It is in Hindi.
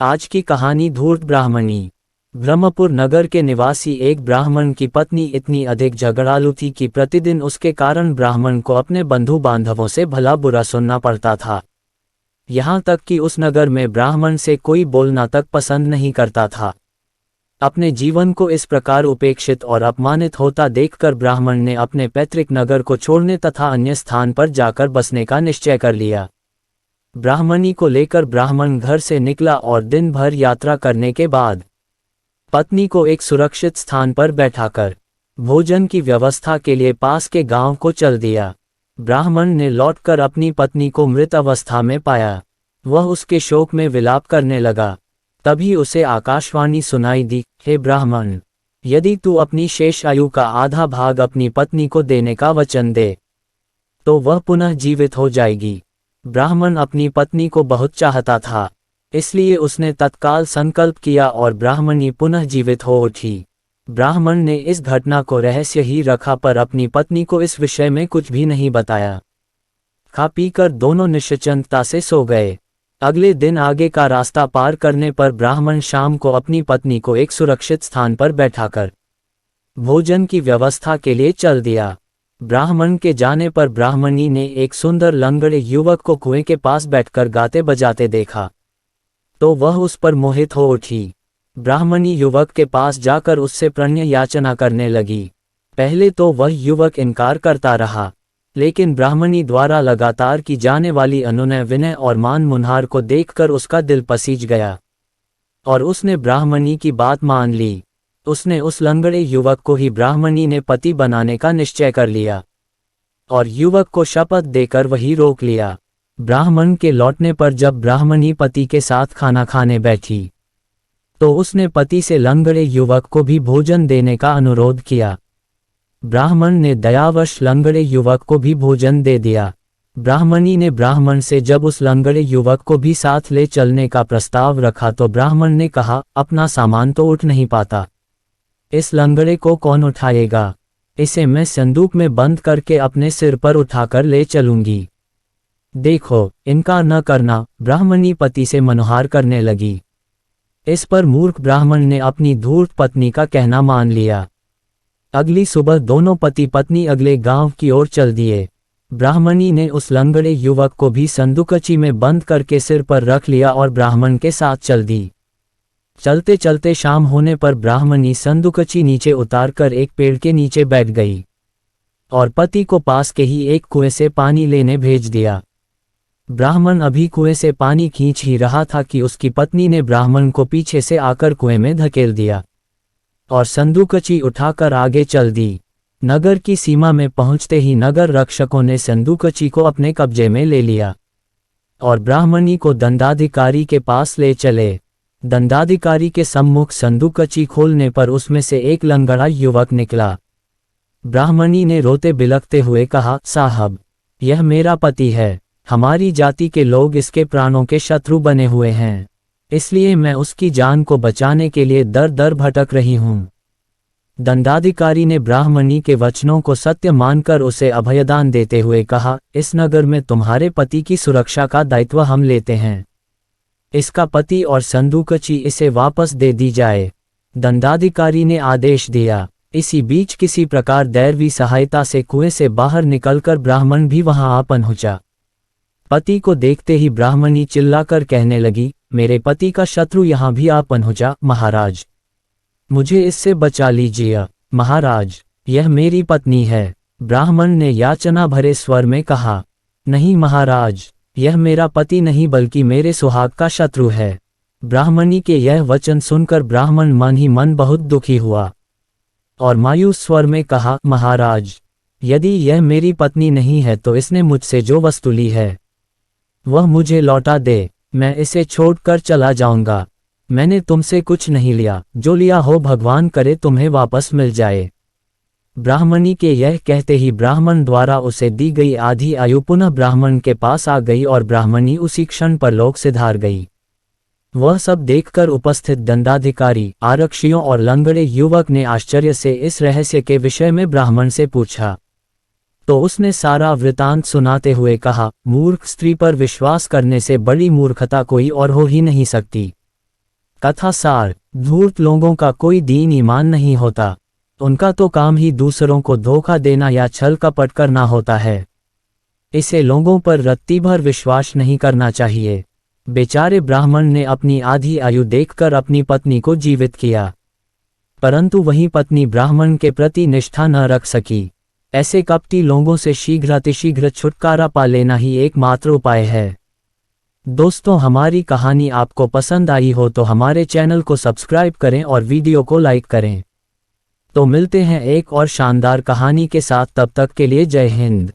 आज की कहानी धूर्त ब्राह्मणी। ब्रह्मपुर नगर के निवासी एक ब्राह्मण की पत्नी इतनी अधिक झगड़ालू थी कि प्रतिदिन उसके कारण ब्राह्मण को अपने बंधु बांधवों से भला बुरा सुनना पड़ता था। यहाँ तक कि उस नगर में ब्राह्मण से कोई बोलना तक पसंद नहीं करता था। अपने जीवन को इस प्रकार उपेक्षित और अपमानित होता देखकर ब्राह्मण ने अपने पैतृक नगर को छोड़ने तथा अन्य स्थान पर जाकर बसने का निश्चय कर लिया। ब्राह्मणी को लेकर ब्राह्मण घर से निकला और दिन भर यात्रा करने के बाद पत्नी को एक सुरक्षित स्थान पर बैठाकर भोजन की व्यवस्था के लिए पास के गांव को चल दिया। ब्राह्मण ने लौटकर अपनी पत्नी को मृत अवस्था में पाया। वह उसके शोक में विलाप करने लगा। तभी उसे आकाशवाणी सुनाई दी, हे ब्राह्मण, यदि तू अपनी शेष आयु का आधा भाग अपनी पत्नी को देने का वचन दे तो वह पुनः जीवित हो जाएगी। ब्राह्मण अपनी पत्नी को बहुत चाहता था, इसलिए उसने तत्काल संकल्प किया और ब्राह्मणी पुनः जीवित हो उठी। ब्राह्मण ने इस घटना को रहस्य ही रखा पर अपनी पत्नी को इस विषय में कुछ भी नहीं बताया। खा पीकर दोनों निश्चिंतता से सो गए। अगले दिन आगे का रास्ता पार करने पर ब्राह्मण शाम को अपनी पत्नी को एक सुरक्षित स्थान पर बैठाकर भोजन की व्यवस्था के लिए चल दिया। ब्राह्मण के जाने पर ब्राह्मणी ने एक सुंदर लंगड़े युवक को कुएं के पास बैठकर गाते बजाते देखा तो वह उस पर मोहित हो उठी। ब्राह्मणी युवक के पास जाकर उससे प्रणय याचना करने लगी। पहले तो वह युवक इनकार करता रहा, लेकिन ब्राह्मणी द्वारा लगातार की जाने वाली अनुनय विनय और मान मुनहार को देखकर उसका दिल पसीज गया और उसने ब्राह्मणी की बात मान ली। उसने उस लंगड़े युवक को ही ब्राह्मणी ने पति बनाने का निश्चय कर लिया और युवक को शपथ देकर वही रोक लिया। ब्राह्मण के लौटने पर जब ब्राह्मणी पति के साथ खाना खाने बैठी तो उसने पति से लंगड़े युवक को भी भोजन देने का अनुरोध किया। ब्राह्मण ने दयावश लंगड़े युवक को भी भोजन दे दिया। ब्राह्मणी ने ब्राह्मण से जब उस लंगड़े युवक को भी साथ ले चलने का प्रस्ताव रखा तो ब्राह्मण ने कहा, अपना सामान तो उठ नहीं पाता, इस लंगड़े को कौन उठाएगा? इसे मैं संदूक में बंद करके अपने सिर पर उठाकर ले चलूंगी। देखो, इनकार न करना। ब्राह्मणी पति से मनोहार करने लगी। इस पर मूर्ख ब्राह्मण ने अपनी धूर्त पत्नी का कहना मान लिया। अगली सुबह दोनों पति पत्नी अगले गांव की ओर चल दिए। ब्राह्मणी ने उस लंगड़े युवक को भी संदूकची में बंद करके सिर पर रख लिया और ब्राह्मण के साथ चल दी। चलते चलते शाम होने पर ब्राह्मणी संदूकची नीचे उतारकर एक पेड़ के नीचे बैठ गई और पति को पास के ही एक कुएं से पानी लेने भेज दिया। ब्राह्मण अभी कुएं से पानी खींच ही रहा था कि उसकी पत्नी ने ब्राह्मण को पीछे से आकर कुएं में धकेल दिया और संदूकची उठाकर आगे चल दी। नगर की सीमा में पहुंचते ही नगर रक्षकों ने संदूकची को अपने कब्जे में ले लिया और ब्राह्मणी को दंडाधिकारी के पास ले चले। दंडाधिकारी के सम्मुख संदूकची खोलने पर उसमें से एक लंगड़ा युवक निकला। ब्राह्मणी ने रोते बिलखते हुए कहा, साहब, यह मेरा पति है। हमारी जाति के लोग इसके प्राणों के शत्रु बने हुए हैं, इसलिए मैं उसकी जान को बचाने के लिए दर दर भटक रही हूँ। दंडाधिकारी ने ब्राह्मणी के वचनों को सत्य मानकर उसे अभयदान देते हुए कहा, इस नगर में तुम्हारे पति की सुरक्षा का दायित्व हम लेते हैं। इसका पति और संदूकची इसे वापस दे दी जाए। दंडाधिकारी ने आदेश दिया। इसी बीच किसी प्रकार दैवी सहायता से कुएं से बाहर निकलकर ब्राह्मण भी वहां आ पहुंचा। पति को देखते ही ब्राह्मणी चिल्लाकर कहने लगी, मेरे पति का शत्रु यहाँ भी आ पहुंचा। महाराज, मुझे इससे बचा लीजिए। महाराज, यह मेरी पत्नी है। ब्राह्मण ने याचना भरे स्वर में कहा, नहीं महाराज, यह मेरा पति नहीं बल्कि मेरे सुहाग का शत्रु है। ब्राह्मणी के यह वचन सुनकर ब्राह्मण मन ही मन बहुत दुखी हुआ और मायूस स्वर में कहा, महाराज, यदि यह मेरी पत्नी नहीं है तो इसने मुझसे जो वस्तु ली है वह मुझे लौटा दे। मैं इसे छोड़कर चला जाऊंगा। मैंने तुमसे कुछ नहीं लिया, जो लिया हो भगवान करे तुम्हें वापस मिल जाए। ब्राह्मणी के यह कहते ही ब्राह्मण द्वारा उसे दी गई आधी आयु पुनः ब्राह्मण के पास आ गई और ब्राह्मणी उसी क्षण परलोक सिधार गई। वह सब देखकर उपस्थित दंडाधिकारी, आरक्षियों और लंगड़े युवक ने आश्चर्य से इस रहस्य के विषय में ब्राह्मण से पूछा तो उसने सारा वृतांत सुनाते हुए कहा, मूर्ख स्त्री पर विश्वास करने से बड़ी मूर्खता कोई और हो ही नहीं सकती। कथा सार। धूर्त लोगों का कोई दीन ईमान नहीं होता। उनका तो काम ही दूसरों को धोखा देना या छल कपट करना होता है। इसे लोगों पर रत्ती भर विश्वास नहीं करना चाहिए। बेचारे ब्राह्मण ने अपनी आधी आयु देखकर अपनी पत्नी को जीवित किया, परंतु वही पत्नी ब्राह्मण के प्रति निष्ठा न रख सकी। ऐसे कपटी लोगों से शीघ्रातिशीघ्र छुटकारा पा लेना ही एकमात्र उपाय है। दोस्तों, हमारी कहानी आपको पसंद आई हो तो हमारे चैनल को सब्सक्राइब करें और वीडियो को लाइक करें। तो मिलते हैं एक और शानदार कहानी के साथ, तब तक के लिए जय हिंद।